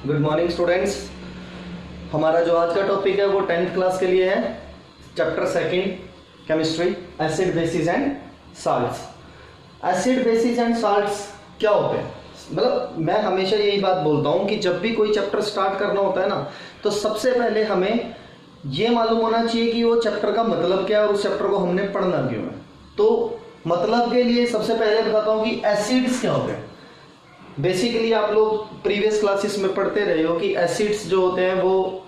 Good morning students. हमारा जो आज का टॉपिक है वो 10th क्लास के लिए है। Chapter second chemistry, acid basis and salts. Acid basis and salts क्या होते हैं? मतलब मैं हमेशा यही बात बोलता हूँ कि जब भी कोई चैप्टर स्टार्ट करना होता है ना, तो सबसे पहले हमें ये मालूम होना चाहिए कि वो चैप्टर का मतलब क्या है और उस चैप्टर को हमने पढ़ना क्यों है। तो मतलब के लिए सबसे पहले बताता हूँ कि एसिड्स क्या होते हैं। बेसिकली आप लोग प्रीवियस क्लासेस में पढ़ते रहे हो कि एसिड्स जो होते हैं वो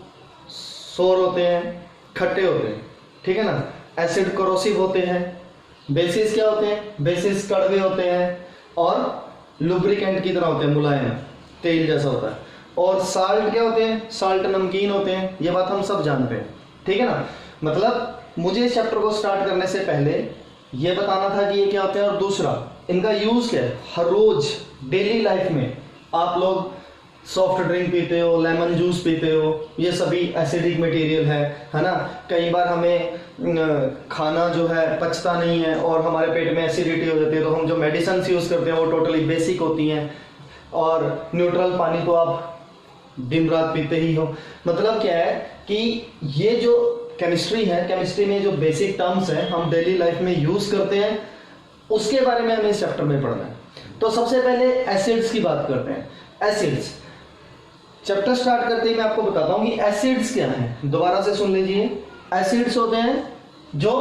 सोर होते हैं, खट्टे होते हैं, ठीक है ना। एसिड कोरोसिव होते हैं। बेसिस क्या होते हैं? बेसिस कड़वे होते हैं और लुब्रिकेंट की तरह होते हैं, मुलायम, तेल जैसा होता है। और साल्ट क्या होते हैं? साल्ट नमकीन होते हैं। ये बात हम सब जानते हैं, ठीक है ना। मतलब मुझे इस चैप्टर को स्टार्ट करने से पहले ये बताना था कि ये क्या होते हैं और दूसरा इनका यूज क्या है। हर रोज डेली लाइफ में आप लोग सॉफ्ट ड्रिंक पीते हो, लेमन जूस पीते हो, ये सभी एसिडिक मटेरियल है ना। कई बार हमें खाना जो है पचता नहीं है और हमारे पेट में एसिडिटी हो जाती है, तो हम जो मेडिसिन यूज करते हैं वो टोटली बेसिक होती हैं। और न्यूट्रल पानी तो आप दिन रात पीते ही हो। मतलब क्या है कि ये जो केमिस्ट्री है, केमिस्ट्री में जो बेसिक टर्म्स हैं हम डेली लाइफ में यूज करते हैं, उसके बारे में हमें इस चैप्टर में पढ़ना है। तो सबसे पहले एसिड्स की बात करते हैं। एसिड्स चैप्टर स्टार्ट करते ही मैं आपको बताता हूं कि एसिड्स क्या हैं। दोबारा से सुन लीजिए। एसिड्स होते हैं जो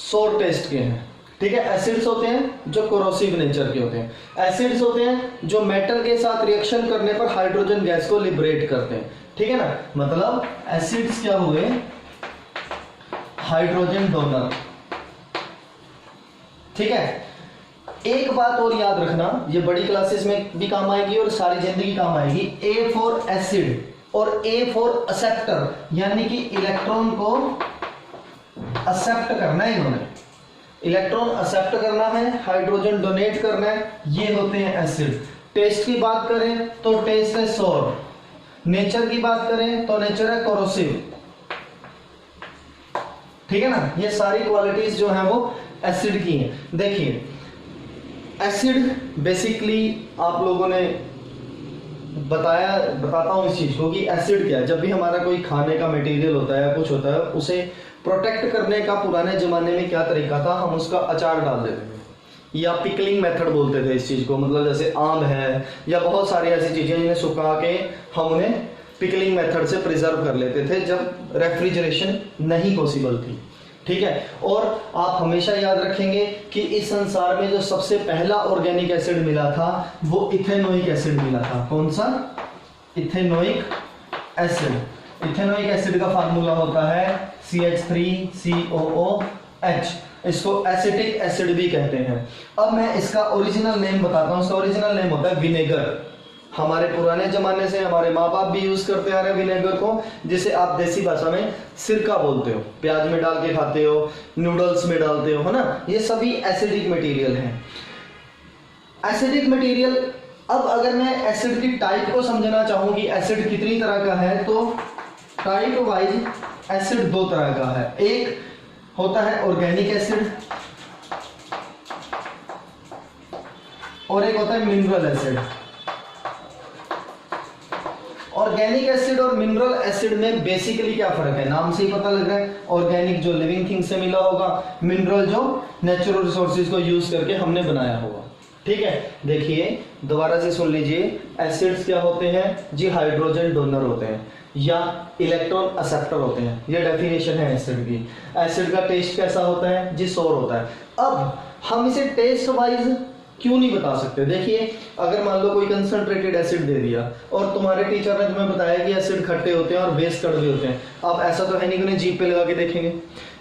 सोर टेस्ट के हैं, ठीक है। एसिड्स होते हैं जो कोरोसिव नेचर के होते हैं। एसिड्स होते हैं जो मेटल के साथ रिएक्शन करने पर हाइड्रोजन गैस को लिबरेट करते हैं, ठीक है ना। मतलब एसिड्स क्या हुए? हाइड्रोजन डोनर, ठीक है। एक बात और याद रखना, ये बड़ी क्लासेस में भी काम आएगी और सारी जिंदगी काम आएगी। ए फॉर एसिड और ए फॉर एक्सेप्टर, यानी कि इलेक्ट्रॉन को एक्सेप्ट करना है इन्होंने। इलेक्ट्रॉन एक्सेप्ट करना है, हाइड्रोजन डोनेट करना है, ये होते हैं एसिड। टेस्ट की बात करें तो टेस्ट है सोर। नेचर की बात करें तो नेचर है कोरोसिव, ठीक है ना। ये सारी क्वालिटीज जो है वो एसिड की हैं। देखिए एसिड बेसिकली आप लोगों ने बताता हूं इस चीज को कि एसिड क्या है। जब भी हमारा कोई खाने का मटेरियल होता है, कुछ होता है, उसे प्रोटेक्ट करने का पुराने जमाने में क्या तरीका था, हम उसका अचार डाल देते थे या पिकलिंग मेथड बोलते थे इस चीज को। मतलब जैसे आम है या बहुत सारी ऐसी चीजें जिन्हें सुखा के हम उन्हें पिकलिंग मेथड से प्रिजर्व कर लेते थे जब रेफ्रिजरेशन नहीं पॉसिबल थी, ठीक है। और आप हमेशा याद रखेंगे कि इस संसार में जो सबसे पहला ऑर्गेनिक एसिड मिला था वो इथेनोइक एसिड मिला था। कौन सा? Ethanoic acid. इथेनोइक एसिड का फार्मूला होता है CH3COOH। इसको एसिटिक एसिड भी कहते हैं। अब मैं इसका ओरिजिनल नेम बताता हूं। इसका ओरिजिनल नेम होता है विनेगर। हमारे पुराने जमाने से हमारे माँ बाप भी यूज करते आ रहे हैं विनेगर को, जिसे आप देसी भाषा में सिरका बोलते हो। प्याज में डाल के खाते हो, नूडल्स में डालते हो, है ना। ये सभी एसिडिक मटेरियल हैं। एसिडिक मटेरियल, अब अगर मैं एसिड की टाइप को समझना चाहूं कि एसिड कितनी तरह का है, तो टाइप वाइज एसिड दो तरह का है। एक होता है ऑर्गेनिक एसिड और एक होता है मिनरल एसिड। ऑर्गेनिक एसिड और मिनरल एसिड में बेसिकली क्या फर्क है? नाम से ही पता लग रहा है। ऑर्गेनिक जो लिविंग थिंग से मिला होगा, मिनरल जो नेचुरल रिसोर्सेज को यूज करके हमने बनाया होगा, ठीक है। देखिए दोबारा से सुन लीजिए। एसिड्स क्या होते हैं जी? हाइड्रोजन डोनर होते हैं या इलेक्ट्रॉन एक्सेप्टर होते हैं। ये डेफिनेशन है एसिड की। एसिड का टेस्ट कैसा होता है जी? सोर होता है। अब हम इसे टेस्ट वाइज क्यों नहीं बता सकते? देखिए अगर मान लो कोई कंसंट्रेटेड एसिड दे दिया और तुम्हारे टीचर ने तुम्हें बताया कि एसिड खट्टे होते हैं और बेस कड़वे होते हैं, अब ऐसा तो है नहीं कि उन्हें जीभ पे लगा के देखेंगे।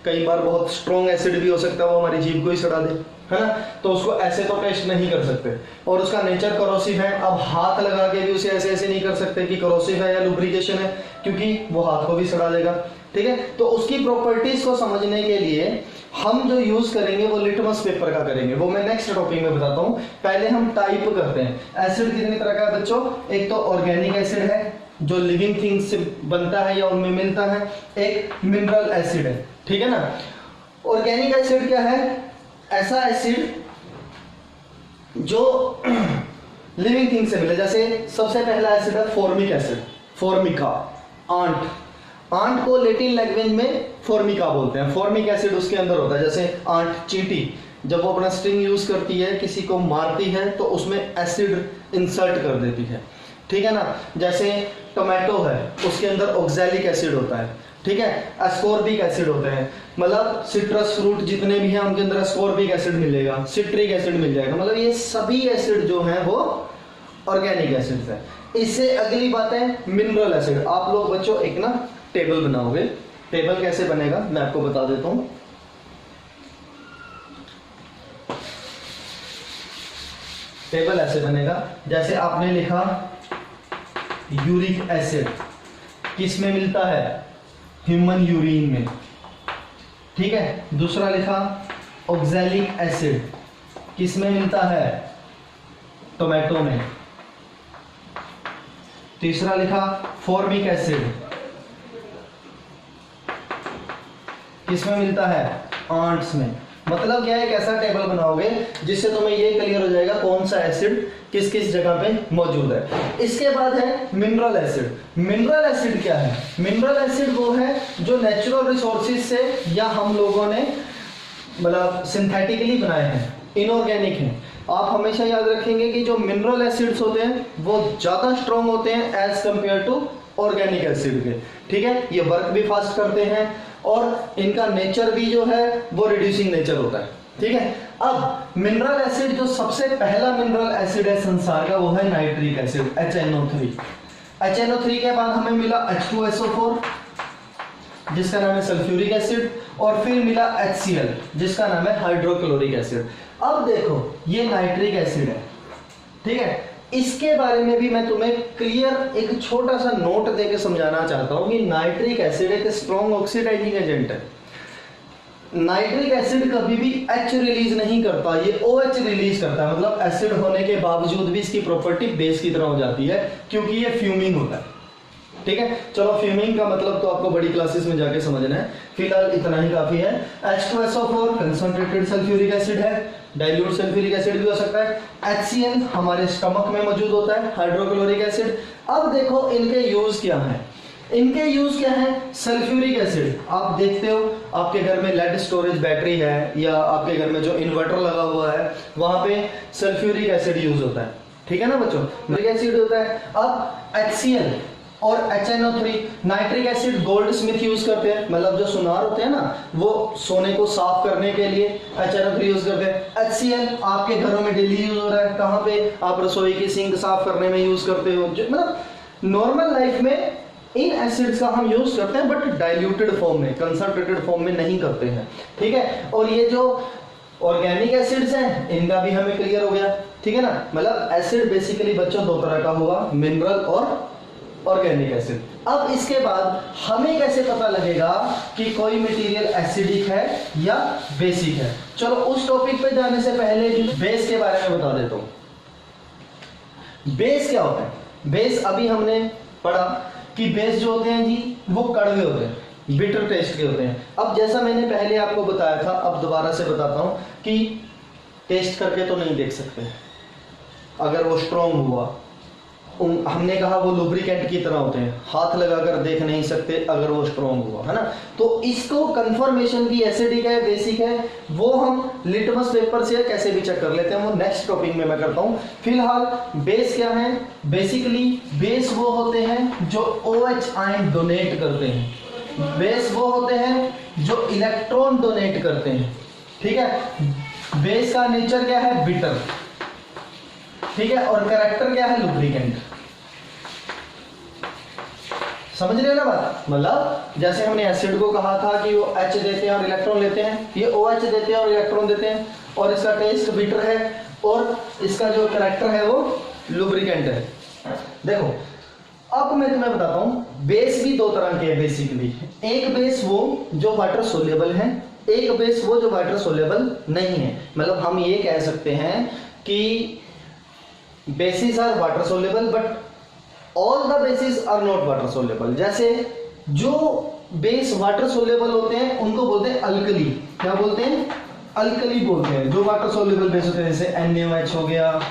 कई बार बहुत स्ट्रॉन्ग एसिड भी हो सकता है, वो हमारी जीभ को ही सड़ा दे, है ना। तो उसको ऐसे तो टेस्ट नहीं कर सकते। और उसका नेचर कोरोसिव है। अब हाथ लगा के भी उसे ऐसे ऐसे नहीं कर सकते कि कोरोसिव है या लुब्रिकेशन है, क्योंकि वो हाथ को भी सड़ा देगा, ठीक है। तो उसकी प्रॉपर्टीज को समझने के लिए हम जो यूज करेंगे वो लिटमस पेपर का करेंगे, वो मैं नेक्स्ट टॉपिक में बताता हूं। पहले हम टाइप करते हैं। एसिड कितनी तरह का है बच्चों? एक तो ऑर्गेनिक एसिड है जो लिविंग थिंग्स से बनता है या उनमें मिलता है, एक मिनरल एसिड है, ठीक है ना। ऑर्गेनिक एसिड क्या है? ऐसा एसिड जो लिविंग थिंग से मिले। जैसे सबसे पहला एसिड है formic acid. Formica, ant, ant को लेटिन लैंग्वेज में फॉर्मिका बोलते हैं। फॉर्मिक एसिड उसके अंदर होता है। जैसे आंट, चींटी जब वो अपना स्टिंग यूज करती है, किसी को मारती है, तो उसमें एसिड इंसर्ट कर देती है, ठीक है ना। जैसे टोमेटो है, उसके अंदर ऑक्सैलिक एसिड होता है, ठीक है, एस्कॉर्बिक एसिड होते हैं। मतलब सिट्रस फ्रूट जितने भी हैं उनके अंदर एस्कॉर्बिक एसिड मिलेगा, सिट्रिक एसिड मिल जाएगा। मतलब ये सभी एसिड जो हैं वो ऑर्गेनिक एसिड्स हैं। इससे अगली बात है मिनरल एसिड। आप लोग बच्चों एक ना टेबल बनाओगे। टेबल कैसे बनेगा मैं आपको बता देता हूं। टेबल ऐसे बनेगा, जैसे आपने लिखा यूरिक एसिड किस में मिलता है, ह्यूमन यूरिन में, ठीक है। दूसरा लिखा ऑक्सैलिक एसिड किस में मिलता है, टोमेटो में। तीसरा लिखा फॉर्मिक एसिड किस में मिलता है, आंट्स में। मतलब क्या है, एक ऐसा टेबल बनाओगे जिससे तुम्हें ये क्लियर हो जाएगा कौन सा एसिड किस किस जगह पे मौजूद है। इसके बाद है मिनरल एसिड। मिनरल एसिड क्या है, मिनरल एसिड वो है जो नेचुरल रिसोर्सेज से या हम लोगों ने मतलब सिंथेटिकली बनाए हैं, इनऑर्गेनिक हैं। आप हमेशा याद रखेंगे कि जो मिनरल एसिड्स होते हैं वो ज्यादा स्ट्रॉन्ग होते हैं as compare to organic acid के, ठीक है। ये वर्क भी फास्ट करते हैं और इनका नेचर भी जो है वो रिड्यूसिंग नेचर होता है, ठीक है। अब मिनरल एसिड जो सबसे पहला मिनरल एसिड है संसार का वो है नाइट्रिक एसिड, HNO3। HNO3 के बाद हमें मिला H2SO4 जिसका नाम है सल्फ्यूरिक एसिड, और फिर मिला HCl जिसका नाम है हाइड्रोक्लोरिक एसिड। अब देखो ये नाइट्रिक एसिड है, ठीक है। इसके बारे में भी मैं तुम्हें क्लियर एक छोटा सा नोट देके समझाना चाहता हूं कि नाइट्रिक एसिड एक स्ट्रॉन्ग ऑक्सीडाइजिंग एजेंट है। नाइट्रिक एसिड कभी भी H रिलीज नहीं करता, ये OH रिलीज करता है। मतलब एसिड होने के बावजूद भी इसकी प्रॉपर्टी बेस की तरह हो जाती है क्योंकि ये फ्यूमिंग होता है, ठीक है। चलो फ्यूमिंग का मतलब तो आपको बड़ी क्लासेस में जाके समझना है, फिलहाल इतना ही काफी है। H2SO4 कंसंट्रेटेड सल्फ्यूरिक एसिड है, डाइल्यूट सल्फ्यूरिक एसिड भी हो सकता है। HCl हमारे स्टमक में मौजूद होता है, हाइड्रोक्लोरिक एसिड। अब देखो इनके यूज क्या है, इनके यूज क्या है। सल्फ्यूरिक एसिड आप देखते हो आपके घर में लेड स्टोरेज बैटरी है या आपके घर में जो इन्वर्टर लगा हुआ है वहां पे सल्फ्यूरिक एसिड यूज होता है, ठीक है ना बच्चों, नाइट्रिक एसिड होता है। अब HCl और HNO3, nitric acid gold Smith use करते हैं, मतलब जो सुनार होते हैं ना वो सोने को साफ करने के लिए HNO3 यूज करते हैं। HCl आपके घरों में डेली यूज हो रहा है, कहाँ पे, आप रसोई की सिंक साफ करने में यूज करते हो। मतलब नॉर्मल लाइफ में इन एसिड्स का हम यूज करते हैं बट डाइल्यूटेड फॉर्म में, कंसंट्रेटेड फॉर्म में नहीं करते हैं, ठीक है। और ये जो ऑर्गेनिक एसिड्स हैं इनका भी हमें क्लियर हो गया, ठीक है ना। मतलब एसिड बेसिकली बच्चों दो तरह का होगा, मिनरल और ऑर्गेनिक एसिड। अब इसके बाद हमें कैसे पता लगेगा कि कोई मटेरियल एसिडिक है या बेसिक है। चलो उस टॉपिक पे जाने से पहले बेस के बारे में बता देता हूं। बेस क्या होता है, बेस अभी हमने पढ़ा कि बेस जो होते हैं जी वो कड़वे होते हैं, बिटर टेस्ट के होते हैं। अब जैसा मैंने पहले आपको बताया था, अब दोबारा से बताता हूं कि टेस्ट करके तो नहीं देख सकते अगर वो स्ट्रॉन्ग हुआ। हमने कहा वो लुब्रिकेंट की तरह होते हैं, हाथ लगाकर देख नहीं सकते अगर वो स्ट्रॉन्ग हुआ, है ना। तो इसको कंफर्मेशन की एसिडिक है बेसिक है वो हम लिटमस पेपर से कैसे भी चेक कर लेते हैं, वो नेक्स्ट टॉपिक में मैं करता हूं। फिलहाल बेस क्या है, बेसिकली बेस वो होते हैं जो OH आयन डोनेट करते हैं, बेस वो होते हैं जो इलेक्ट्रॉन डोनेट करते हैं, ठीक है। बेस का नेचर क्या है, बिटर, ठीक है, और कैरेक्टर क्या है, लुब्रिकेंट। समझ रहे हो ना बात। मतलब जैसे हमने एसिड को कहा था कि वो H देते हैं और इलेक्ट्रॉन लेते हैं, ये OH देते हैं और इलेक्ट्रॉन देते हैं, और इसका टेस्ट बिटर है और इसका जो कैरेक्टर है वो लुब्रिकेंट है। देखो अब मैं तुम्हें बताता हूं, बेस भी दो तरह के हैं बेसिकली। एक बेस वो जो वाटर सोल्यूबल है, एक बेस वो जो वाटर सोल्यूबल नहीं है। मतलब हम ये कह सकते हैं कि bases are water soluble but all the bases are not water soluble। जैसे जो बेस वाटर सोल्यूबल होते हैं उनको बोलते हैं अल्कली। क्या बोलते हैं, अल्कली बोलते हैं। जो वाटर सोल्यूबल बेस होते हैं जैसे NaOH हो गया,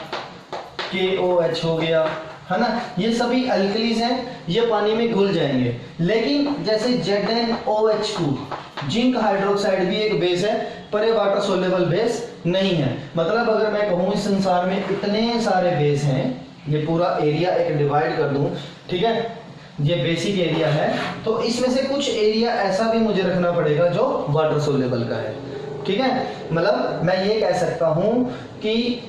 KOH हो गया, है ना, ये सभी अल्कलीज हैं, ये पानी में घुल जाएंगे। लेकिन जैसे ZnOH2 जिंक हाइड्रोक्साइड भी एक बेस है, पर ये वाटर सोल्यूबल बेस नहीं है। मतलब अगर मैं कहूँ इस संसार में इतने सारे बेस हैं, ये पूरा एरिया एक डिवाइड कर दूं, ठीक है, ये बेसिक एरिया है, तो इसमें से कुछ एरिया ऐसा भी मुझे रखना पड़ेगा जो वाटर सोल्यूबल का है, ठीक है। मतलब मैं ये कह सकता हूं कि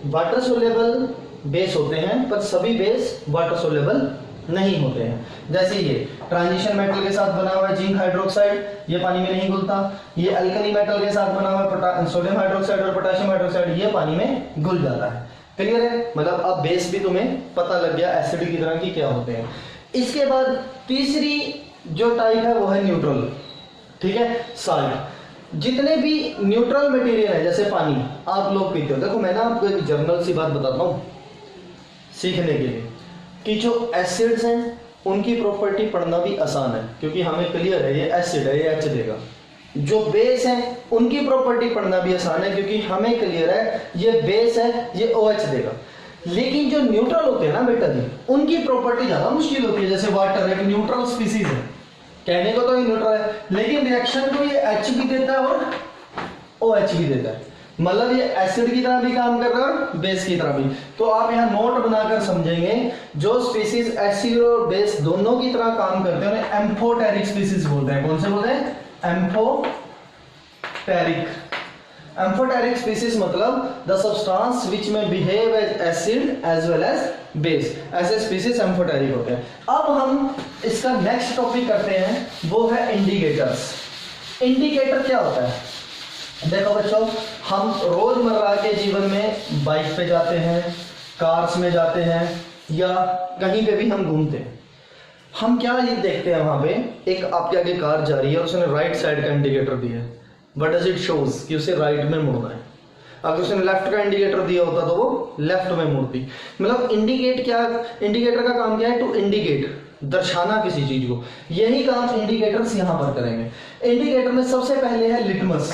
वाटर सोल्यूबल बेस होते हैं, पर सभी बेस वाटर सोल्यूबल नहीं होते हैं। जैसे ये ट्रांजिशन मेटल के साथ बना हुआ है जिंक हाइड्रोक्साइड, ये पानी में नहीं घुलता। ये अल्कली मेटल के साथ बना हुआ है सोडियम हाइड्रोक्साइड और पोटेशियम हाइड्रोक्साइड, ये पानी में घुल जाता है। क्लियर है, मतलब अब बेस भी तुम्हें पता लग गया एसिड की तरह की क्या होते हैं। इसके बाद तीसरी जो टाइप है वो है न्यूट्रल, ठीक है, साल्ट। जितने भी न्यूट्रल मटेरियल है, जैसे पानी आप लोग पीते हो, देखो मैं ना आपको एक जर्नल सी बात बताता हूँ सीखने के लिए, कि जो एसिड्स हैं उनकी प्रॉपर्टी पढ़ना भी आसान है, क्योंकि हमें क्लियर है ये एसिड है, ये H देगा। जो बेस है उनकी प्रॉपर्टी पढ़ना भी आसान है, क्योंकि हमें क्लियर है ये बेस है, ये OH देगा। लेकिन जो न्यूट्रल होते हैं ना बेटा जी, उनकी प्रॉपर्टी ज्यादा मुश्किल होती है। जैसे वाटर एक न्यूट्रल स्पीसीज है, कहने को तो ये न्यूट्रल है, लेकिन रिएक्शन को ये H भी देता है और OH भी देता है। मतलब ये एसिड की तरह भी काम कर रहा है और बेस की तरह भी। तो आप यहाँ नोट बनाकर समझेंगे, जो स्पीसीज एसिड और बेस दोनों की तरह काम करते हैं उन्हें एम्फोटेरिक स्पीसीज बोलते हैं। कौन से बोलते हैं? एम्फोटेरिक। एम्फोटेरिक स्पीसीज मतलब द सब्सटेंस व्हिच में behave as acid as well as base, ऐसे स्पीसीज एम्फोटेरिक होते हैं। अब हम इसका नेक्स्ट टॉपिक करते हैं, वो है इंडिकेटर्स। इंडिकेटर क्या होता है? देखो बच्चों, हम रोजमर्रा के जीवन में बाइक पे जाते हैं, कार्स में जाते हैं, या कहीं पे भी हम घूमते हैं, हम क्या ये देखते हैं, वहां पे एक आपके आगे कार जा रही है और उसने राइट साइड का इंडिकेटर दिया है। What does it shows? कि उसे राइट में मुड़ना है। अगर उसने लेफ्ट का इंडिकेटर दिया होता तो वो लेफ्ट में मुड़ती। मतलब इंडिकेट क्या, इंडिकेटर का काम क्या है? टू इंडिकेट, दर्शाना किसी चीज को। यही काम इंडिकेटर्स यहां पर करेंगे। इंडिकेटर में सबसे पहले है लिटमस।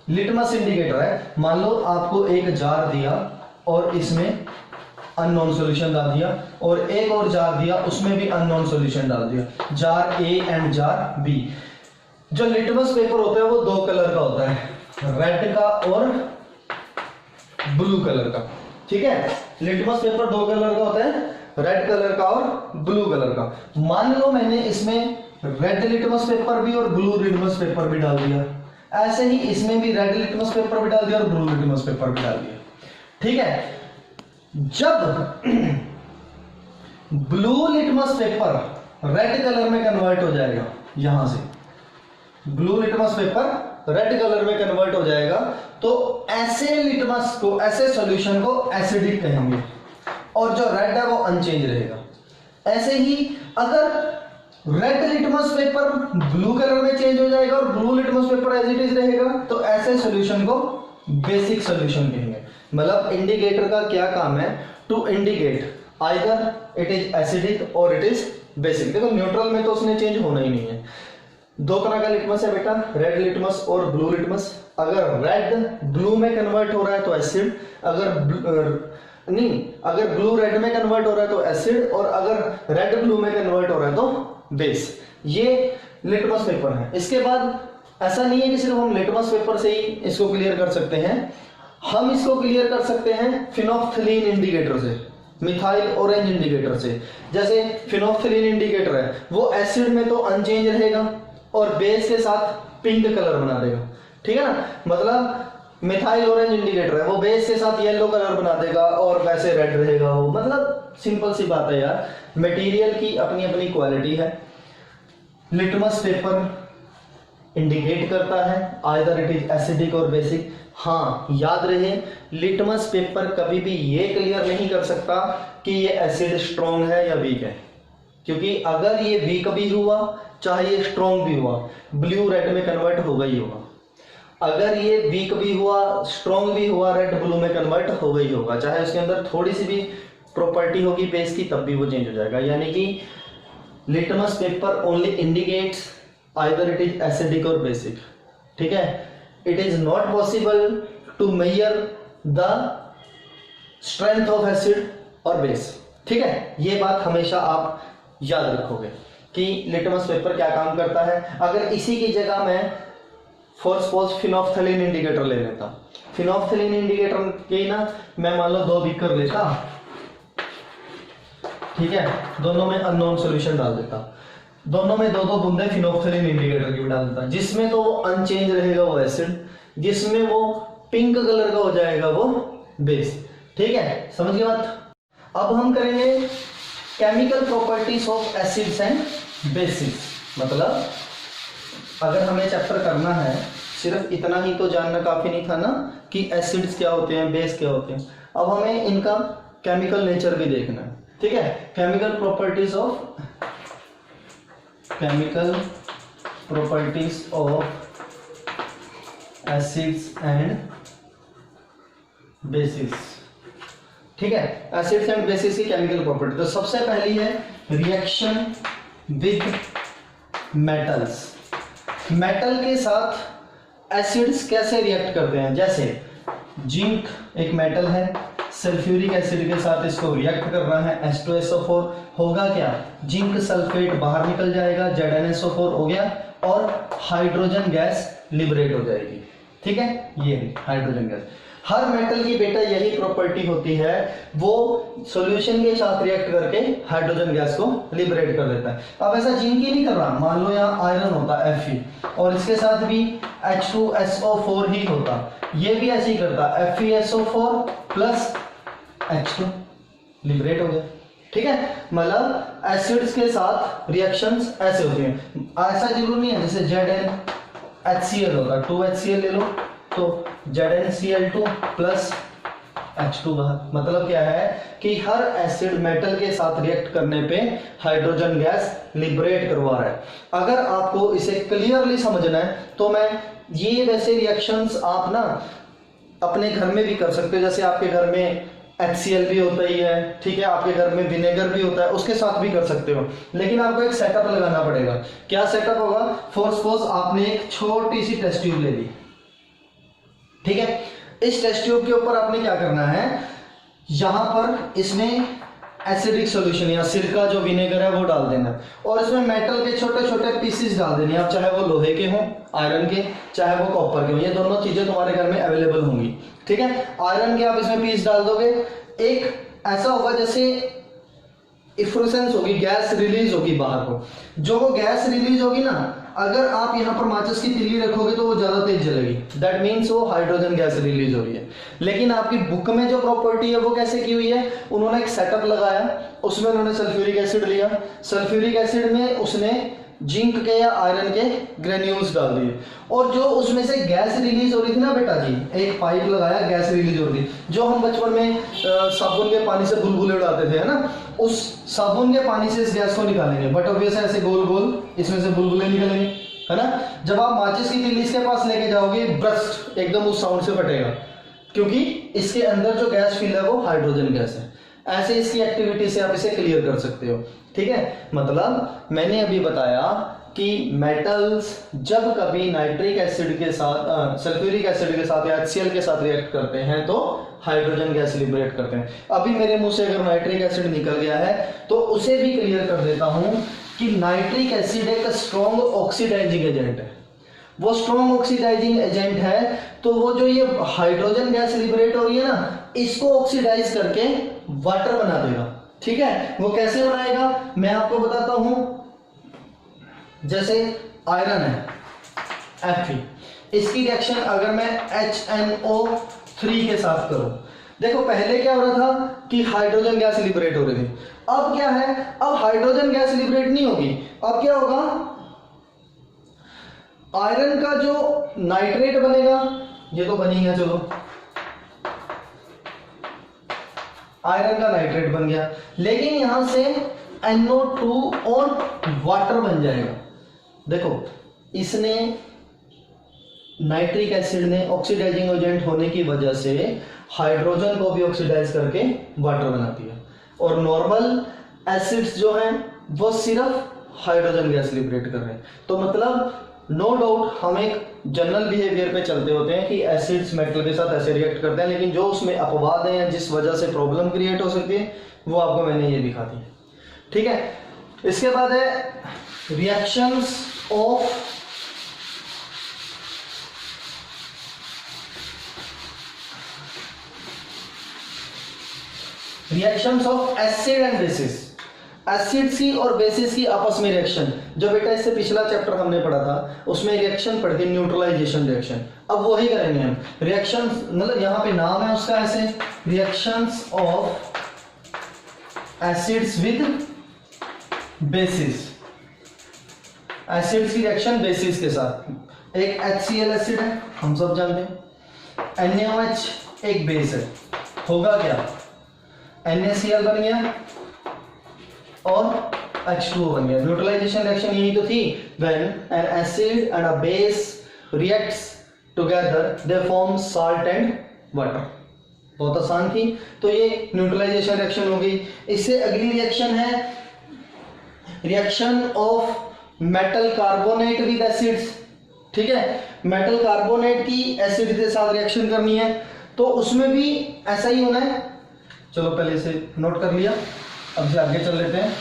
लिटमस इंडिकेटर है, मान लो आपको एक जार दिया और इसमें अननोन सॉल्यूशन डाल दिया, और एक और जार दिया उसमें भी अननोन सॉल्यूशन डाल दिया, jar A and jar B. जो लिटमस पेपर होता है वो दो कलर का होता है, रेड का और ब्लू कलर का, ठीक है। लिटमस पेपर दो कलर का होता है, रेड कलर का और ब्लू कलर का। मान लो मैंने इसमें रेड लिटमस पेपर भी और ब्लू लिटमस पेपर भी डाल दिया, ऐसे ही इसमें भी रेड लिटमस पेपर भी डाल दिया और ब्लू लिटमस पेपर भी डाल दिया, ठीक है। जब blue litmus paper red colour में कन्वर्ट हो जाएगा, यहां से blue litmus paper red colour में कन्वर्ट हो जाएगा, तो ऐसे लिटमस को, ऐसे सॉल्यूशन को एसिडिक कहेंगे, और जो रेड है वो अनचेंज रहेगा। ऐसे ही अगर red litmus paper blue colour में चेंज हो जाएगा और blue litmus paper as it is रहेगा, तो ऐसे सॉल्यूशन को बेसिक सॉल्यूशन कहेंगे। मतलब इंडिकेटर का क्या काम है? To indicate either it is acidic और इट इज बेसिक। देखो न्यूट्रल में तो उसने चेंज होना ही नहीं है। दो तरह का लिटमस है बेटा, रेड लिटमस और ब्लू लिटमस। अगर रेड ब्लू में कन्वर्ट हो रहा है तो एसिड, अगर ब्लू रेड में कन्वर्ट हो रहा है तो एसिड, और अगर रेड ब्लू में कन्वर्ट हो रहा है तो बेस। ये लिटमस पेपर है। इसके बाद ऐसा नहीं है कि सिर्फ हम लिटमस पेपर से ही इसको क्लियर कर सकते हैं, हम इसको क्लियर कर सकते हैं फिनोफ्थलीन इंडिकेटर से, मिथाइल ऑरेंज इंडिकेटर से। जैसे फिनोफ्थलीन इंडिकेटर है, वो एसिड में तो अनचेंज रहेगा और बेस के साथ पिंक कलर बना देगा, ठीक है ना। मतलब मिथाइल ऑरेंज इंडिकेटर है, वो बेस के साथ येलो कलर बना देगा और वैसे रेड रहेगा वो। मतलब सिंपल सी बात है यार, मटेरियल की अपनी अपनी क्वालिटी है। लिटमस पेपर इंडिकेट करता है आइदर इट इज एसिडिक और बेसिक। हाँ याद रहे, लिटमस पेपर कभी भी ये क्लियर नहीं कर सकता कि ये एसिड स्ट्रॉन्ग है या वीक है, क्योंकि अगर ये वीक भी हुआ चाहे ये स्ट्रॉन्ग भी हुआ, ब्लू रेड में कन्वर्ट होगा ही होगा। अगर ये वीक भी हुआ, स्ट्रॉन्ग भी हुआ, रेड ब्लू में कन्वर्ट हो गई होगा, चाहे उसके अंदर थोड़ी सी भी प्रॉपर्टी होगी बेस की, तब भी वो चेंज हो जाएगा। यानी कि litmus paper only indicates either it is acidic और बेसिक, ठीक है। It is not possible to measure the strength of acid और बेस। ठीक है, ये बात हमेशा आप याद रखोगे कि लिटमस पेपर क्या काम करता है। अगर इसी की जगह मैं फॉर सपोज फिनोफ्थलीन इंडिकेटर ले लेता, फिनोफ्थलीन इंडिकेटर की ना मैं मान लो 2 बीकर लेता, ठीक है, दोनों में अननोन सॉल्यूशन डाल देता, दोनों में 2-2 बूंदे फिनोफ्थलीन इंडिकेटर की भी डाल देता, जिसमें तो वो अनचेंज रहेगा वो एसिड, जिसमें वो पिंक कलर का हो जाएगा वो बेस। ठीक है, समझ गए बात। अब हम करेंगे chemical properties of acids and bases. मतलब अगर हमें चैप्टर करना है, सिर्फ इतना ही तो जानना काफी नहीं था ना कि एसिड्स क्या होते हैं, बेस क्या होते हैं। अब हमें इनका केमिकल नेचर भी देखना है। ठीक है, chemical properties of acids and bases. ठीक है, एसिड्स एंड बेसिस की केमिकल प्रॉपर्टी। तो सबसे पहली है रिएक्शन विद मेटल्स। मेटल के साथ एसिड्स कैसे रिएक्ट करते हैं। जैसे जिंक एक मेटल है, सल्फ्यूरिक एसिड के साथ इसको रिएक्ट करना है, H2SO4 होगा क्या, जिंक सल्फेट बाहर निकल जाएगा, ZnSO4 हो गया और हाइड्रोजन गैस लिबरेट हो जाएगी। ठीक है, ये हाइड्रोजन गैस। हर मेटल की बेटा यही प्रॉपर्टी होती है, वो सॉल्यूशन के साथ रिएक्ट करके हाइड्रोजन गैस को लिबरेट कर देता है। अब ऐसा जिंक ही नहीं कर रहा, मान लो यहाँ आयरन होता Fe और इसके साथ भी H2SO4 ही होता, ये भी ऐसे ही करता, FeSO4 प्लस H2 लिबरेट हो गया। ठीक है, मतलब एसिड्स के साथ रिएक्शंस ऐसे होती हैं। ऐसा जरूर नहीं है जैसे ZnHCl होगा, 2HCl ले लो तो ZnCl2 प्लस H2 बाहर। मतलब क्या है कि हर एसिड मेटल के साथ रिएक्ट करने पे हाइड्रोजन गैस लिबरेट करवा रहा है। अगर आपको इसे क्लियरली समझना है तो मैं ये वैसे रिएक्शंस आप ना अपने घर में भी कर सकते हो। जैसे आपके घर में HCl भी होता ही है, ठीक है, आपके घर में विनेगर भी होता है, उसके साथ भी कर सकते हो। लेकिन आपको एक सेटअप लगाना पड़ेगा। क्या सेटअप होगा, फॉर सपोज आपने एक छोटी सी टेस्ट ट्यूब ले ली, ठीक है, इस टेस्ट ट्यूब के ऊपर आपने क्या करना है, यहां पर इसमें एसिडिक सॉल्यूशन या सिरका जो विनेगर है वो डाल देना और इसमें मेटल के छोटे छोटे पीसेस डाल देने। आप चाहे वो लोहे के हों, आयरन के, चाहे वो कॉपर के हों, ये दोनों चीजें तुम्हारे घर में अवेलेबल होंगी। ठीक है, आयरन के आप इसमें पीस डाल दोगे, एक ऐसा होगा जैसे इफ्लोरेसेंस होगी, गैस रिलीज होगी बाहर को। जो वो गैस रिलीज होगी ना, अगर आप यहाँ पर माचिस की तिल्ली रखोगे तो वो ज्यादा तेज जलेगी, दैट मीन्स वो हाइड्रोजन गैस रिलीज हो रही है। लेकिन आपकी बुक में जो प्रॉपर्टी है वो कैसे की हुई है, उन्होंने एक सेटअप लगाया, उसमें उन्होंने सल्फ्यूरिक एसिड लिया, सल्फ्यूरिक एसिड में उसने जिंक के या आयरन के ग्रेन्यूल्स डाल दिए और जो उसमें से गैस रिलीज हो रही थी ना बेटा जी, एक पाइप लगाया, गैस रिलीज हो रही थी। जो हम बचपन में साबुन के पानी से बुलबुले उड़ाते थे, है ना, उस साबुन के पानी से इस गैस को निकालेंगे, बट ऑब्वियसली ऐसे गोल गोल इसमें से बुलबुले निकलेंगे, है ना। जब आप माचिस की तिल्ली इसके पास लेके जाओगे, ब्रस्ट एकदम उस साउंड से फटेगा, क्योंकि इसके अंदर जो गैस फिल है वो हाइड्रोजन गैस है। ऐसे इसकी एक्टिविटी से आप इसे क्लियर कर सकते हो। ठीक है, मतलब मैंने अभी बताया कि मेटल्स जब कभी नाइट्रिक एसिड के साथ, सल्फ्यूरिक एसिड के साथ या HCl के साथ रिएक्ट करते हैं तो हाइड्रोजन गैस लिबरेट करते हैं। अभी मेरे मुंह से अगर नाइट्रिक एसिड निकल गया है तो उसे भी क्लियर कर देता हूं कि नाइट्रिक एसिड एक स्ट्रॉन्ग ऑक्सीडाइजिंग एजेंट है। वो स्ट्रॉन्ग ऑक्सीडाइजिंग एजेंट है तो वो जो ये हाइड्रोजन गैस लिबरेट हो रही है ना, इसको ऑक्सीडाइज करके वाटर बना देगा। ठीक है, वो कैसे बनाएगा मैं आपको बताता हूं। जैसे आयरन है Fe, इसकी रिएक्शन अगर मैं HNO3 के साथ करूं, देखो पहले क्या हो रहा था कि हाइड्रोजन गैस लिबरेट हो रही थी, अब क्या है, अब हाइड्रोजन गैस लिबरेट नहीं होगी, अब क्या होगा, आयरन का जो नाइट्रेट बनेगा, ये तो बन ही गया, चलो आयरन का नाइट्रेट बन गया, लेकिन यहां से NO2 और वाटर बन जाएगा। देखो इसने नाइट्रिक एसिड ने ऑक्सीडाइजिंग एजेंट होने की वजह से हाइड्रोजन को भी ऑक्सीडाइज करके वाटर बनाती है, और नॉर्मल एसिड्स जो हैं वो सिर्फ हाइड्रोजन गैस लिबरेट कर रहे हैं। तो मतलब नो डाउट हम एक जनरल बिहेवियर पे चलते होते हैं कि एसिड्स मेटल के साथ ऐसे रिएक्ट करते हैं, लेकिन जो उसमें अपवाद हैं जिस वजह से प्रॉब्लम क्रिएट हो सकती है वो आपको मैंने ये दिखा दी। ठीक है, इसके बाद है reactions of acid and bases. Acids की और बेसिस की आपस में रिएक्शन, जो बेटा इससे पिछला चैप्टर हमने पढ़ा था उसमें रिएक्शन पढ़ के न्यूट्रलाइजेशन रिएक्शन, अब वही करेंगे हम। रिएक्शन मतलब यहाँ पे नाम है उसका ऐसे, reactions of acids with basis. Acids की रिएक्शन बेसिस के साथ। एक HCl एसिड है, हम सब जानते हैं। NaOH एक बेस है, होगा क्या, NaCl बन गया और H2O बन गया। न्यूट्रलाइजेशन रिएक्शन यही तो थी, when an acid and a base reacts together they form salt and water. बहुत आसान थी, तो ये न्यूट्रलाइजेशन रिएक्शन हो गई। इससे अगली रिएक्शन है reaction of metal carbonate with acids. ठीक है, मेटल कार्बोनेट की एसिड के साथ रिएक्शन करनी है, तो उसमें भी ऐसा ही होना है। चलो पहले इसे नोट कर लिया, अब से आगे चल लेते हैं।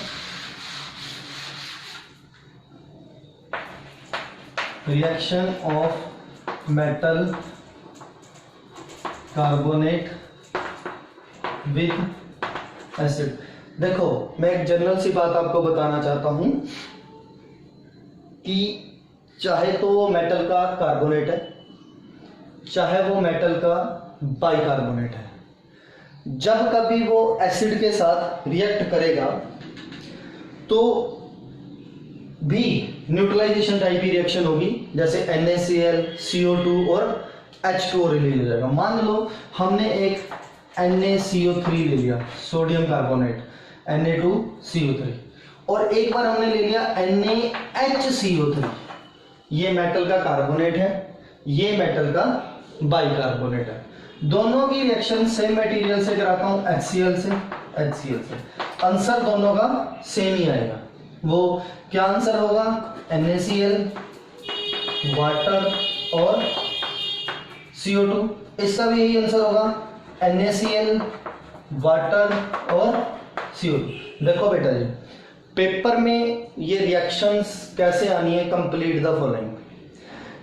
Reaction of metal carbonate with acid. देखो मैं एक जनरल सी बात आपको बताना चाहता हूं कि चाहे तो वो मेटल का कार्बोनेट है, चाहे वो मेटल का बाइकार्बोनेट है, जब कभी वो एसिड के साथ रिएक्ट करेगा तो भी न्यूट्रलाइजेशन टाइप की रिएक्शन होगी, जैसे NaCl, CO2 और H2O रिलीज हो जाएगा। मान लो हमने एक NaCO3 ले लिया, सोडियम कार्बोनेट, Na2CO3, और एक बार हमने ले लिया NaHCO3। ये मेटल का कार्बोनेट है, ये मेटल का बाइकार्बोनेट है। दोनों की रिएक्शन सेम मटेरियल से कराता हूं, HCl से। आंसर दोनों का सेम ही आएगा। वो क्या आंसर होगा, NaCl, वाटर और CO2। इसका भी यही आंसर होगा, NaCl, वाटर और CO2। देखो बेटा जी, पेपर में ये रिएक्शंस कैसे आनी है, complete the following.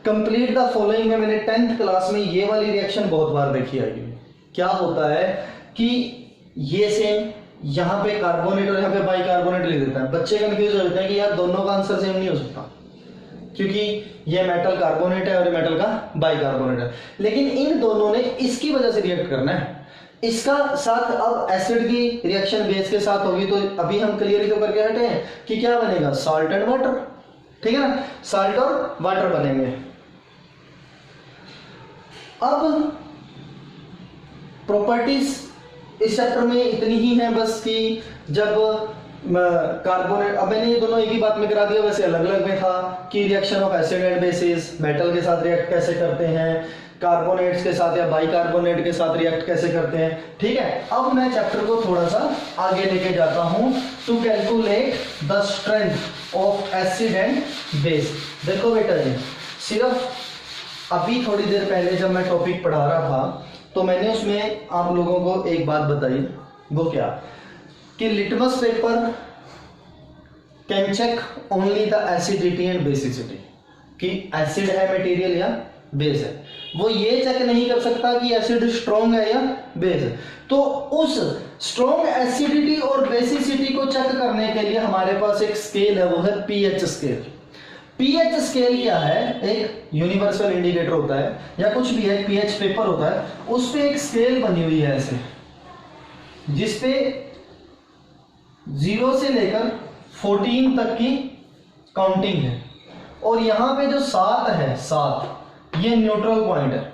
Complete the following में मैंने 10th क्लास में ये वाली रिएक्शन बहुत बार देखी आई है। क्या होता है कि ये सेम यहाँ पे कार्बोनेट और यहाँ पे बाइकार्बोनेट लिख देता है, बच्चे कंफ्यूज हो जाते हैं कि यार दोनों का आंसर सेम नहीं हो सकता, क्योंकि ये मेटल कार्बोनेट है और ये मेटल का बाइकार्बोनेट है, लेकिन इन दोनों ने इसकी वजह से रिएक्ट करना है। इसका साथ अब एसिड की रिएक्शन बेस के साथ होगी, तो अभी हम क्लियर तो करके हटे हैं कि क्या बनेगा, साल्ट एंड वाटर। ठीक है ना, साल्ट और वाटर बनेंगे। अब प्रॉपर्टीज इस चैप्टर में इतनी ही है बस, कि जब कार्बोनेट, अब मैंने ये दोनों एक ही बात में करा दिया, वैसे अलग अलग में था कि reaction of acid and bases, metal के साथ रिएक्ट कैसे करते हैं, कार्बोनेट्स के साथ या बाइकार्बोनेट के साथ रिएक्ट कैसे करते हैं। ठीक है, अब मैं चैप्टर को थोड़ा सा आगे लेके जाता हूं, to calculate the strength of acid and base. देखो बेटा जी, सिर्फ अभी थोड़ी देर पहले जब मैं टॉपिक पढ़ा रहा था तो मैंने उसमें आप लोगों को एक बात बताई, वो क्या कि litmus paper can check only the acidity and basicity, कि एसिड है मटेरियल या बेस है। वो ये चेक नहीं कर सकता कि एसिड स्ट्रॉन्ग है या बेस है। तो उस स्ट्रॉन्ग एसिडिटी और बेसिसिटी को चेक करने के लिए हमारे पास एक स्केल है, वो है पीएच स्केल। पीएच स्केल क्या है, एक यूनिवर्सल इंडिकेटर होता है या कुछ भी है, पीएच पेपर होता है, उस पे एक स्केल बनी हुई है ऐसे, जिसपे 0 से लेकर 14 तक की काउंटिंग है, और यहां पे जो 7 है, 7 ये न्यूट्रल पॉइंट है।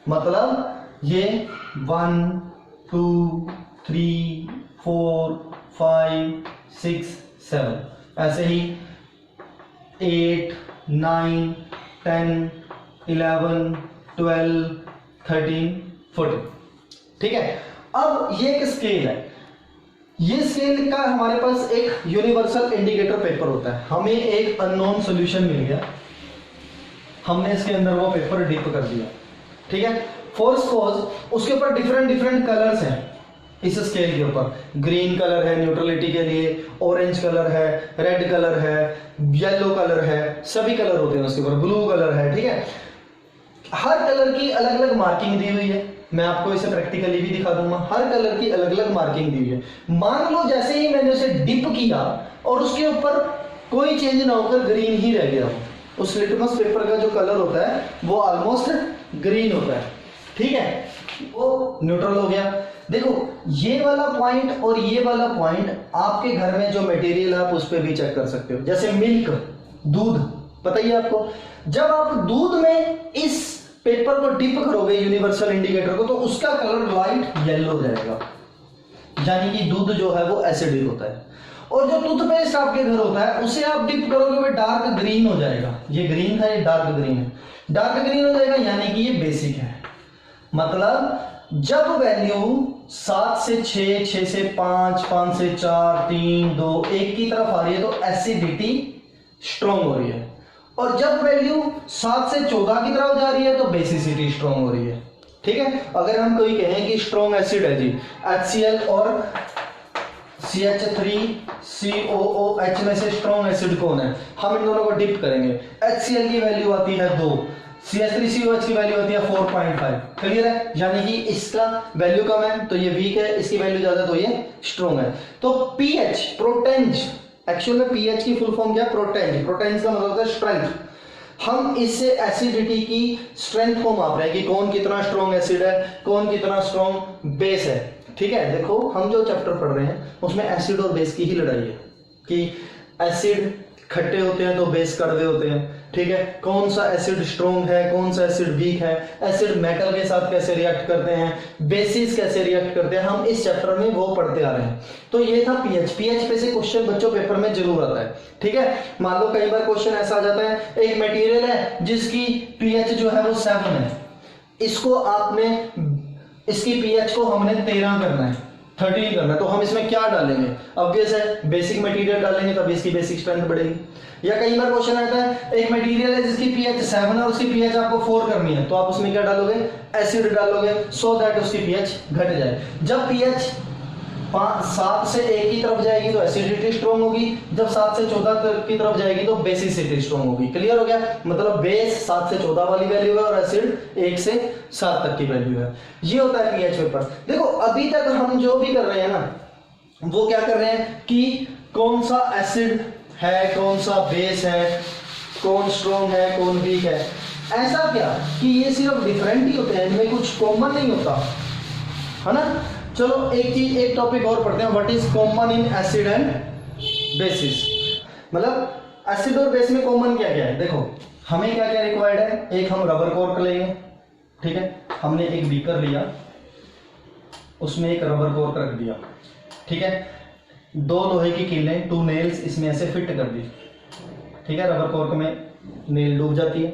मतलब ये 1 2 3 4 5 6 7, ऐसे ही 8 9 10 11 12 13 14। ठीक है, अब ये एक स्केल है, ये स्केल का हमारे पास एक यूनिवर्सल इंडिकेटर पेपर होता है। हमें एक अननोन सॉल्यूशन मिल गया, हमने इसके अंदर वो पेपर डिप कर दिया, ठीक है। फॉर सपोज उसके ऊपर डिफरेंट डिफरेंट कलर्स हैं इस स्केल के ऊपर, ग्रीन कलर है न्यूट्रलिटी के लिए, ऑरेंज कलर है, रेड कलर है, येलो कलर है, सभी कलर होते हैं उसके ऊपर, ब्लू कलर है, ठीक है। हर कलर की अलग अलग मार्किंग दी हुई है, मैं आपको इसे प्रैक्टिकली भी दिखा दूंगा। हर कलर की अलग अलग मार्किंग दी हुई है। मान लो जैसे ही मैंने उसे डिप किया और उसके ऊपर कोई चेंज ना होकर ग्रीन ही रह गया, उस लिटमस पेपर का जो कलर होता है वो ऑलमोस्ट ग्रीन होता है, ठीक है, वो न्यूट्रल हो गया। देखो ये वाला पॉइंट और ये वाला पॉइंट आपके घर में जो मटेरियल है आप उस पर भी चेक कर सकते हो। जैसे मिल्क, दूध, पता ही है आपको, जब आप दूध में इस पेपर को डिप करोगे यूनिवर्सल इंडिकेटर को, तो उसका कलर लाइट येलो हो जाएगा, यानी कि दूध जो है वो एसिडिक होता है। और जो टूथपेस्ट आपके घर होता है उसे आप डिप करोगे वो डार्क ग्रीन हो जाएगा। ये ग्रीन था, ये डार्क ग्रीन है, डार्क ग्रीन हो जाएगा, यानी कि ये बेसिक है। मतलब जब वैल्यू 7 से 6, 6 से 5, 5 से 4, 3, 2, 1 की तरफ आ रही है तो एसिडिटी स्ट्रॉन्ग हो रही है, और जब वैल्यू 7 से 14 की तरफ जा रही है तो बेसिसिटी स्ट्रॉन्ग हो रही है, ठीक है। अगर हम कोई कहें कि स्ट्रॉन्ग एसिड है जी, HCl और CH3COOH में से स्ट्रॉन्ग एसिड कौन है, हम इन दोनों को डिप करेंगे। HCl की वैल्यू आती है 2, CH3COH की वैल्यू आती है 4.5, क्लियर है, यानी कि इसका वैल्यू कम है तो ये वीक है, इसकी वैल्यू ज्यादा तो ये स्ट्रॉन्ग है। तो पीएच, प्रोटेंज, एक्चुअल में पीएच की फुल फॉर्म क्या है, प्रोटेंज। प्रोटेंज का मतलब होता है स्ट्रेंथ। हम इससे एसिडिटी की स्ट्रेंथ को माप रहे हैं कि कौन कितना स्ट्रॉन्ग एसिड है, कौन कितना स्ट्रॉन्ग बेस है, ठीक है। देखो हम जो चैप्टर पढ़ रहे हैं उसमें एसिड और बेस की ही लड़ाई है कि एसिड खट्टे होते हैं तो बेस कड़वे होते हैं, ठीक है। कौन सा एसिड स्ट्रॉन्ग है, कौन सा एसिड वीक है, एसिड मेटल के साथ कैसे रिएक्ट करते हैं, बेसिस कैसे रिएक्ट करते हैं, हम इस चैप्टर में वो पढ़ते आ रहे हैं। तो ये था पीएच। पीएच पे से क्वेश्चन बच्चों पेपर में जरूर आता है, ठीक है। मान लो कई बार क्वेश्चन ऐसा आ जाता है, एक मटेरियल है जिसकी पीएच जो है वो 7 है, इसको आपने, इसकी पीएच को हमने 13 करना है, 13 करना है, तो हम इसमें क्या डालेंगे, ऑब्वियस है बेसिक मटेरियल डालेंगे तब इसकी बेसिक स्ट्रेंथ बढ़ेगी। या कई बार क्वेश्चन आता है एक मटेरियल है जिसकी पीएच 7 है और उसकी पीएच आपको 4 करनी है, तो आप उसमें क्या डालोगे, एसिड डालोगे, सो दैट उसकी पीएच घट जाए। जब पीएच 7 से 1 की तरफ जाएगी तो एसिडिटी स्ट्रॉन्ग होगी, जब 7 से 14 की तरफ जाएगी तो बेसिसिटी स्ट्रॉन्ग होगी। क्लियर हो गया, मतलब बेस 7 से 14 वाली वैल्यू है और एसिड 1 से 7 तक की वैल्यू है। ये होता है पीएच पेपर। देखो अभी तक हम जो भी कर रहे हैं ना, वो क्या कर रहे हैं कि कौन सा एसिड है, कौन सा बेस है, कौन स्ट्रॉन्ग है, कौन वीक है। ऐसा क्या कि ये सिर्फ डिफरेंट ही होते हैं, इनमें कुछ कॉमन नहीं होता, है ना। चलो एक चीज, एक टॉपिक और पढ़ते हैं, what is common in acid and bases. मतलब एसिड और बेस में कॉमन क्या क्या है। देखो हमें क्या क्या रिक्वायर्ड है, एक हम रबर कॉर्क लेंगे, ठीक है, हमने एक बीकर लिया, उसमें एक रबर कॉर्क रख दिया, ठीक है, 2 लोहे की कीलें, 2 नेल्स इसमें ऐसे फिट कर दी, ठीक है। रबर कॉर्क में नेल डूब जाती है,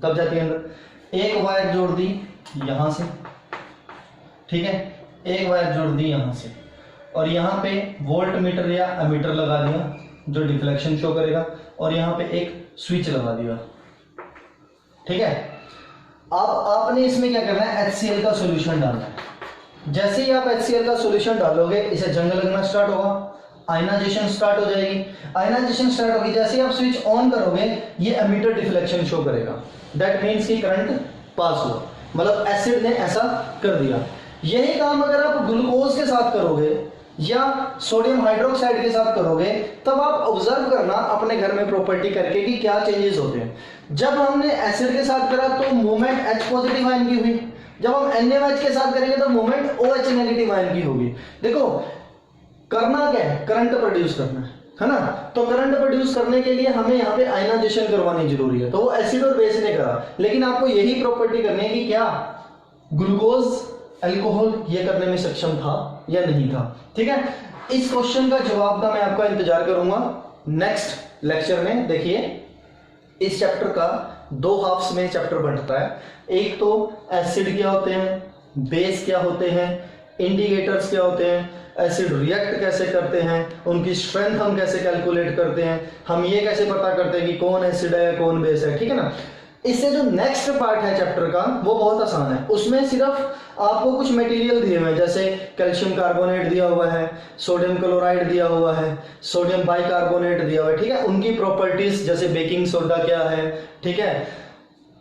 तब जाती है अंदर। एक वायर जोड़ दी यहां से, ठीक है, एक वायर जोड़ दी यहां से, और यहाँ पे वोल्ट मीटर या एमीटर लगा दिया जो डिफ्लेक्शन शो करेगा, और यहाँ पे एक स्विच लगा दिया, ठीक है। अब आपने इसमें क्या करना है, HCl का सॉल्यूशन डालना है। जैसे ही आप HCl का सॉल्यूशन डालोगे इसे जंग लगना स्टार्ट होगा, आयनाइजेशन स्टार्ट हो जाएगी। आयनाइजेशन स्टार्ट होगी, जैसे ही आप स्विच ऑन करोगे ये एमीटर डिफ्लेक्शन शो करेगा, दैट मीन्स कि करंट पास हुआ, मतलब एसिड ने ऐसा कर दिया। यही काम अगर आप ग्लूकोज के साथ करोगे या सोडियम हाइड्रोक्साइड के साथ करोगे, तब आप ऑब्जर्व करना अपने घर में प्रॉपर्टी करके कि क्या चेंजेस होते हैं। जब हमने एसिड के साथ करा तो मूवमेंट H पॉजिटिव आयन की हुई, जब हम NaOH के साथ करेंगे तो मूवमेंट OH नेगेटिव आयन की होगी। देखो करना क्या है, करंट प्रोड्यूस करना है ना। तो करंट प्रोड्यूस करने के लिए हमें यहाँ पे आयनाइजेशन करवानी जरूरी है, तो वो एसिड और बेस ने करा, लेकिन आपको यही प्रॉपर्टी करनी है कि क्या ग्लूकोज अल्कोहल ये करने में सक्षम था या नहीं था, ठीक है। इस क्वेश्चन का जवाब का मैं आपका इंतजार करूंगा नेक्स्ट लेक्चर में। देखिए इस चैप्टर का 2 हाफ्स में चैप्टर बनता है, एक तो एसिड क्या होते हैं, बेस क्या होते हैं, इंडिकेटर्स क्या होते हैं, एसिड रिएक्ट कैसे करते हैं, उनकी स्ट्रेंथ हम कैसे कैलकुलेट करते हैं, हम ये कैसे पता करते हैं कि कौन एसिड है कौन बेस है, ठीक है ना। इससे जो नेक्स्ट पार्ट है चैप्टर का वो बहुत आसान है, उसमें सिर्फ आपको कुछ मटेरियल दिए हुए हैं, जैसे कैल्शियम कार्बोनेट दिया हुआ है, सोडियम क्लोराइड दिया हुआ है, सोडियम बाइकार्बोनेट दिया हुआ है, ठीक है, उनकी प्रॉपर्टीज जैसे बेकिंग सोडा क्या है, ठीक है,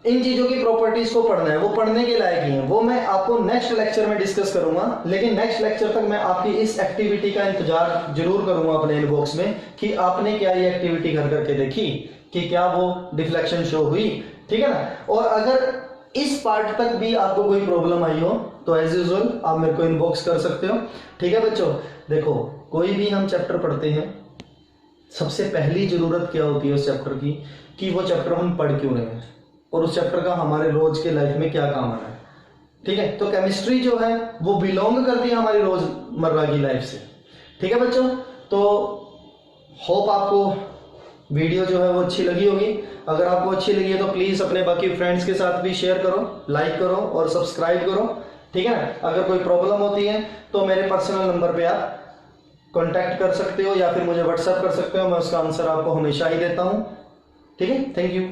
इन चीजों की प्रॉपर्टीज को पढ़ना है, वो पढ़ने के लायक ही है, वो मैं आपको नेक्स्ट लेक्चर में डिस्कस करूंगा। लेकिन नेक्स्ट लेक्चर तक मैं आपकी इस एक्टिविटी का इंतजार जरूर करूंगा अपने इनबॉक्स में कि आपने क्या ये एक्टिविटी घर करके देखी, कि क्या वो डिफ्लेक्शन शो हुई, ठीक है ना। और अगर इस पार्ट तक भी आपको कोई प्रॉब्लम आई हो तो एज यूजुअल आप मेरे को इनबॉक्स कर सकते हो, ठीक है बच्चों। देखो कोई भी हम चैप्टर पढ़ते हैं, सबसे पहली जरूरत क्या होती है उस चैप्टर की, कि वो चैप्टर हम पढ़ क्यों रहे हैं और उस चैप्टर का हमारे रोज के लाइफ में क्या काम आना है, ठीक है। तो केमिस्ट्री जो है वो बिलोंग करती है हमारी रोजमर्रा की लाइफ से, ठीक है बच्चों। तो होप आपको वीडियो जो है वो अच्छी लगी होगी। अगर आपको अच्छी लगी है तो प्लीज अपने बाकी फ्रेंड्स के साथ भी शेयर करो, लाइक करो और सब्सक्राइब करो, ठीक है ना। अगर कोई प्रॉब्लम होती है तो मेरे पर्सनल नंबर पे आप कांटेक्ट कर सकते हो या फिर मुझे व्हाट्सएप कर सकते हो, मैं उसका आंसर आपको हमेशा ही देता हूं, ठीक है। Thank you.